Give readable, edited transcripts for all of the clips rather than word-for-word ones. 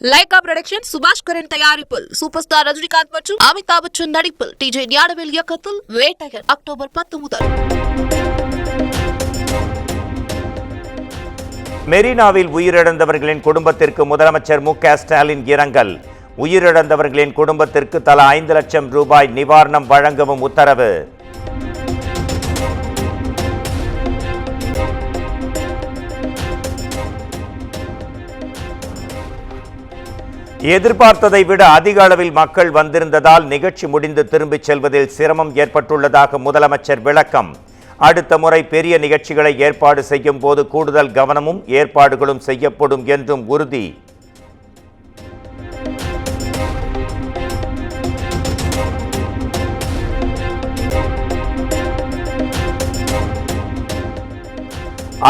Lyca production சுபாஷ் கரன் தயாரிப்பில் super star Rajinikanth மற்றும் அமிதாப் பச்சன் நடிப்பில் டிஜே ஞானவேல் இயக்கத்தில் வேட்டையன் அக்டோபர் 10 முதல். மெரினாவில் உயிரிழந்தவர்களின் குடும்பத்திற்கு முதலமைச்சர் மு.க. ஸ்டாலின் இரங்கல். உயிரிழந்தவர்களின் குடும்பத்திற்கு தலா 5 லட்சம் ரூபாய் நிவாரணம் வழங்கவும் உத்தரவு. எதிர்பார்த்ததை விட அதிக அளவில் மக்கள் வந்திருந்ததால் நிகழ்ச்சி முடிந்து திரும்பிச் செல்வதில் சிரமம் ஏற்பட்டுள்ளதாக முதலமைச்சர் விளக்கம். அடுத்த முறை பெரிய நிகழ்ச்சிகளை ஏற்பாடு செய்யும் போது கூடுதல் கவனமும் ஏற்பாடுகளும் செய்யப்படும் என்றும் உறுதி.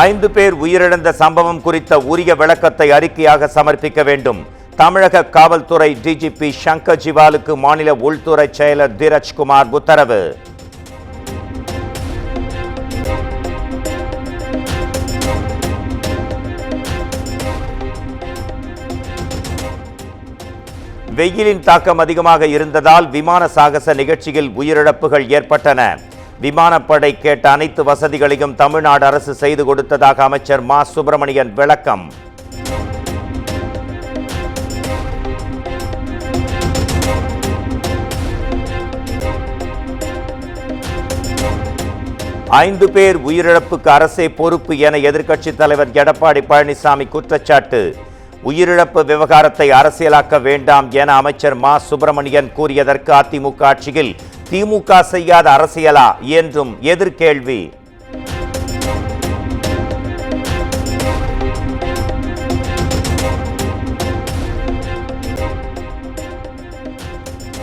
ஐந்து பேர் உயிரிழந்த சம்பவம் குறித்த உரிய விளக்கத்தை அறிக்கையாக சமர்ப்பிக்க வேண்டும். தமிழக காவல்துறை டிஜிபி சங்கர் ஜிவாலுக்கு மாநில உள்துறை செயலர் தீரஜ்குமார் உத்தரவு. வெயிலின் தாக்கம் அதிகமாக இருந்ததால் விமான சாகச நிகழ்ச்சியில் உயிரிழப்புகள் ஏற்பட்டன. விமானப்படை கேட்ட அனைத்து வசதிகளையும் தமிழ்நாடு அரசு செய்து கொடுத்ததாக அமைச்சர் மா சுப்பிரமணியன் விளக்கம். ஐந்து பேர் உயிரிழப்புக்கு அரசே பொறுப்பு என எதிர்க்கட்சித் தலைவர் எடப்பாடி பழனிசாமி குற்றச்சாட்டு. உயிரிழப்பு விவகாரத்தை அரசியலாக்க வேண்டாம் என அமைச்சர் மா சுப்பிரமணியன் கூறியதற்கு அதிமுக ஆட்சியில் திமுக செய்யாத அரசியலா என்றும் எதிர்கேள்வி.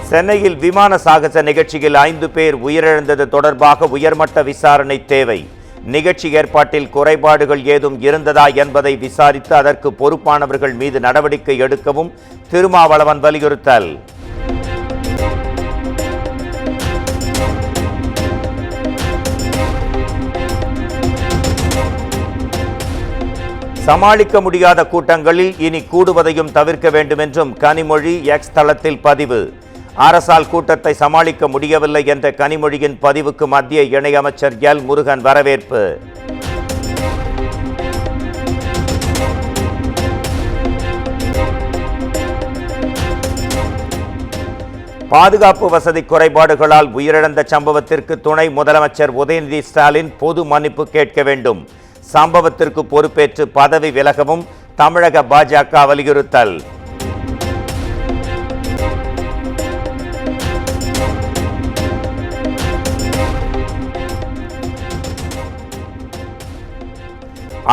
சென்னையில் விமான சாகச நிகழ்ச்சியில் 5 பேர் உயிரிழந்தது தொடர்பாக உயர்மட்ட விசாரணை தேவை. நிகழ்ச்சி ஏற்பாட்டில் குறைபாடுகள் ஏதும் இருந்ததா என்பதை விசாரித்து அதற்கு பொறுப்பானவர்கள் மீது நடவடிக்கை எடுக்கவும் திருமாவளவன் வலியுறுத்தல். சமாளிக்க முடியாத கூட்டங்களில் இனி கூடுவதையும் தவிர்க்க வேண்டும் என்றும் கனிமொழி எக்ஸ் தளத்தில் பதிவு. அரசால் கூட்டத்தை சமாளிக்க முடியவில்லை என்ற கனிமொழியின் பதிவுக்கு மத்திய இணையமைச்சர் எல் முருகன் வரவேற்பு. பாதுகாப்பு வசதி குறைபாடுகளால் உயிரிழந்த சம்பவத்திற்கு துணை முதலமைச்சர் உதயநிதி ஸ்டாலின் பொது மன்னிப்பு கேட்க வேண்டும். சம்பவத்திற்கு பொறுப்பேற்று பதவி விலகவும் தமிழக பாஜக வலியுறுத்தல்.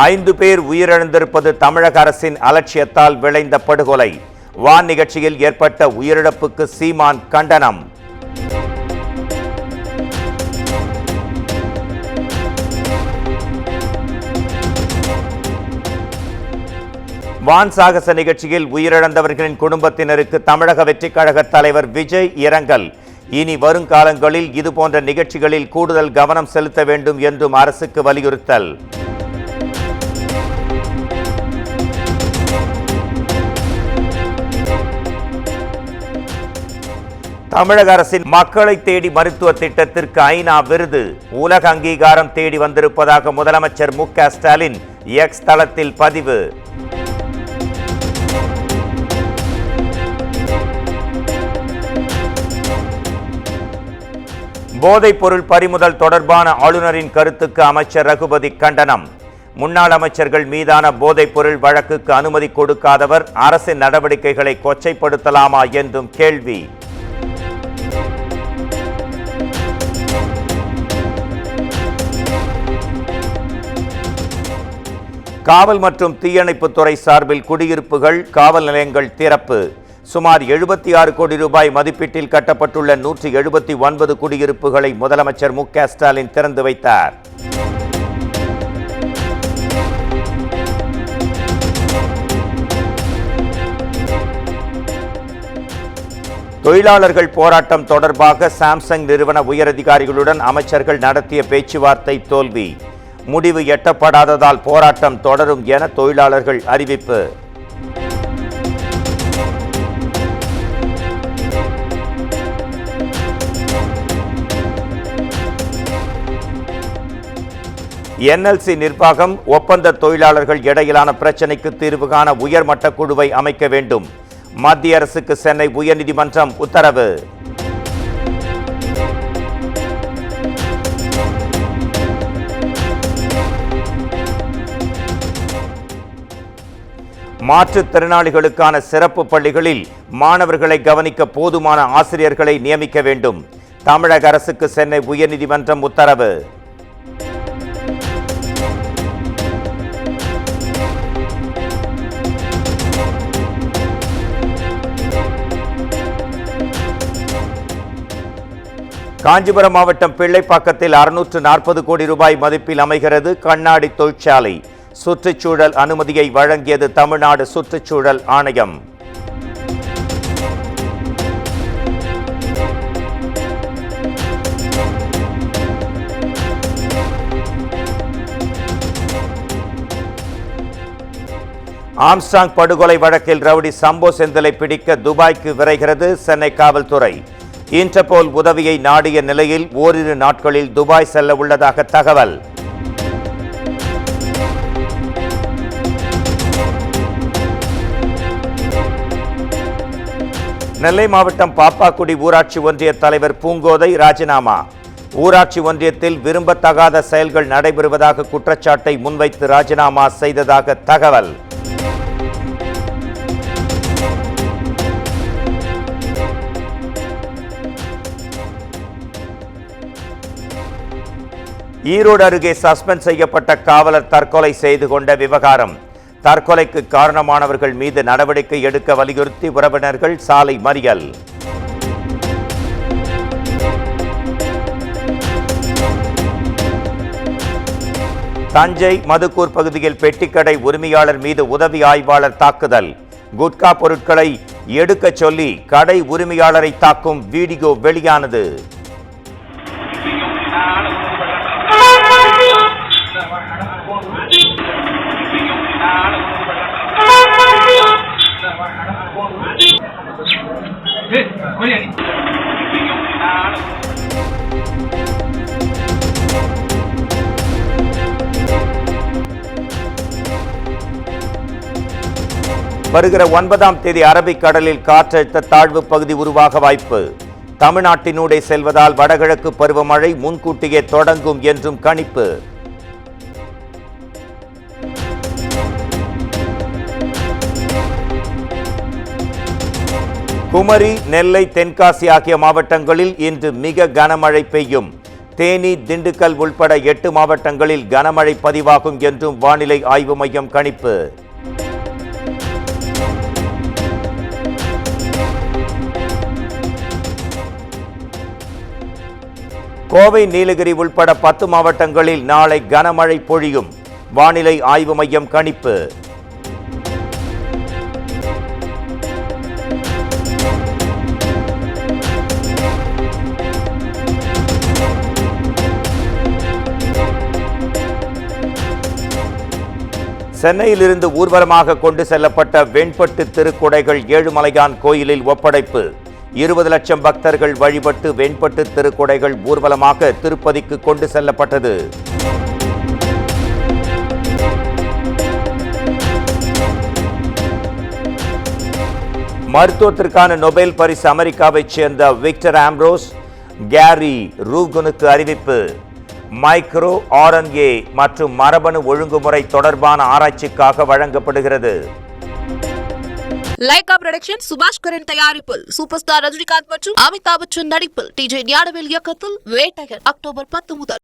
ஐந்து பேர் உயிரிழந்திருப்பது தமிழக அரசின் அலட்சியத்தால் விளைந்த படுகொலை. வான் நிகழ்ச்சியில் ஏற்பட்ட உயிரிழப்புக்கு சீமான் கண்டனம். வான் சாகச நிகழ்ச்சியில் உயிரிழந்தவர்களின் குடும்பத்தினருக்கு தமிழக வெற்றிக் கழக தலைவர் விஜய் இரங்கல். இனி வருங்காலங்களில் இதுபோன்ற நிகழ்ச்சிகளில் கூடுதல் கவனம் செலுத்த வேண்டும் என்றும் அரசுக்கு வலியுறுத்தல். தமிழக அரசின் மக்களை தேடி மருத்துவ திட்டத்திற்கு ஐநா விருது. உலக அங்கீகாரம் தேடி வந்திருப்பதாக முதலமைச்சர் மு.க. ஸ்டாலின் எக்ஸ் தளத்தில் பதிவு. போதைப் பொருள் பறிமுதல் தொடர்பான ஆளுநரின் கருத்துக்கு அமைச்சர் ரகுபதி கண்டனம். முன்னாள் அமைச்சர்கள் மீதான போதைப் பொருள் வழக்குக்கு அனுமதி கொடுக்காதவர் அரசின் நடவடிக்கைகளை கொச்சைப்படுத்தலாமா என்றும் கேள்வி. காவல் மற்றும் தீயணைப்புத் துறை சார்பில் குடியிருப்புகள் காவல் நிலையங்கள் திறப்பு. சுமார் 76 கோடி ரூபாய் மதிப்பீட்டில் கட்டப்பட்டுள்ள 179 குடியிருப்புகளை முதலமைச்சர் மு.க. ஸ்டாலின் திறந்து வைத்தார். தொழிலாளர்கள் போராட்டம் தொடர்பாக சாம்சங் நிறுவன உயரதிகாரிகளுடன் அமைச்சர்கள் நடத்திய பேச்சுவார்த்தை தோல்வி. முடிவு எட்டப்படாததால் போராட்டம் தொடரும் என தொழிலாளர்கள் அறிவிப்பு. NLC நிர்வாகம் ஒப்பந்த தொழிலாளர்கள் இடையிலான பிரச்சினைக்கு தீர்வு காண உயர்மட்ட குழுவை அமைக்க வேண்டும். மத்திய அரசுக்கு சென்னை உயர்நீதிமன்றம் உத்தரவு. மாற்றுத்திறனாளிகளுக்கான சிறப்பு பள்ளிகளில் மாணவர்களை கவனிக்க போதுமான ஆசிரியர்களை நியமிக்க வேண்டும். தமிழக அரசுக்கு சென்னை உயர்நீதிமன்றம் உத்தரவு. காஞ்சிபுரம் மாவட்டம் பிள்ளைப்பாக்கத்தில் 640 கோடி ரூபாய் மதிப்பில் அமைகிறது கண்ணாடி தொழிற்சாலை. சுற்றுச்சூழல் அனுமதியை வழங்கியது தமிழ்நாடு சுற்றுச்சூழல் ஆணையம். ஆம்ஸ்ட்ராங் படுகொலை வழக்கில் ரவுடி சம்போ செந்திலை பிடிக்க துபாய்க்கு விரைகிறது சென்னை காவல்துறை. இன்டர்போல் உதவியை நாடிய நிலையில் ஓரிரு நாட்களில் துபாய் செல்ல உள்ளதாக தகவல். நெல்லை மாவட்டம் பாப்பாக்குடி ஊராட்சி ஒன்றிய தலைவர் பூங்கோதை ராஜினாமா. ஊராட்சி ஒன்றியத்தில் விரும்பத்தகாத செயல்கள் நடைபெறுவதாக குற்றச்சாட்டை முன்வைத்து ராஜினாமா செய்ததாக தகவல். ஈரோடு அருகே சஸ்பெண்ட் செய்யப்பட்ட காவலர் தற்கொலை செய்து கொண்ட விவகாரம். தற்கொலைக்கு காரணமானவர்கள் மீது நடவடிக்கை எடுக்க வலியுறுத்தி உறவினர்கள் சாலை மறியல். தஞ்சை மதுக்கூர் பகுதியில் பெட்டிக்கடை உரிமையாளர் மீது உதவி ஆய்வாளர் தாக்குதல். குட்கா பொருட்களை எடுக்க சொல்லி கடை உரிமையாளரை தாக்கும் வீடியோ வெளியானது. வருகிற 9ஆம் தேதி அரபிக்கடலில் காற்றழுத்த தாழ்வு பகுதி உருவாக வாய்ப்பு. தமிழ்நாட்டினூடே செல்வதால் வடகிழக்கு பருவமழை முன்கூட்டியே தொடங்கும் என்றும் கணிப்பு. குமரி, நெல்லை, தென்காசி ஆகிய மாவட்டங்களில் இன்று மிக கனமழை பெய்யும். தேனி, திண்டுக்கல் உள்பட 8 மாவட்டங்களில் கனமழை பதிவாகும் என்றும் வானிலை ஆய்வு மையம் கணிப்பு. கோவை, நீலகிரி உள்பட 10 மாவட்டங்களில் நாளை கனமழை பொழியும். வானிலை ஆய்வு மையம் கணிப்பு. சென்னையிலிருந்து ஊர்வலமாக கொண்டு செல்லப்பட்ட வெண்பட்டு திருக்குடைகள் ஏழுமலையான் கோயிலில் ஒப்படைப்பு. 20 லட்சம் பக்தர்கள் வழிபட்டு வெண்பட்டு திருக்குடைகள் ஊர்வலமாக திருப்பதிக்கு கொண்டு செல்லப்பட்டது. மருத்துவத்திற்கான நோபல் பரிசு அமெரிக்காவைச் சேர்ந்த விக்டர் ஆம்ப்ரோஸ் கேரி ரூகனுக்கு அறிவிப்பு. மைக்ரோ RNA மற்றும் மரபணு ஒழுங்குமுறை தொடர்பான ஆராய்ச்சிக்காக வழங்கப்படுகிறது. லைகா புரொடக்ஷன் சுபாஷ்கரன் தயாரிப்பில் சூப்பர் ஸ்டார் ரஜினிகாந்த் மற்றும் அமிதாப் பச்சன் நடிப்பில் TJ ஞானவேல் இயக்கத்தில் வேட்டையன் அக்டோபர் 10 முதல்.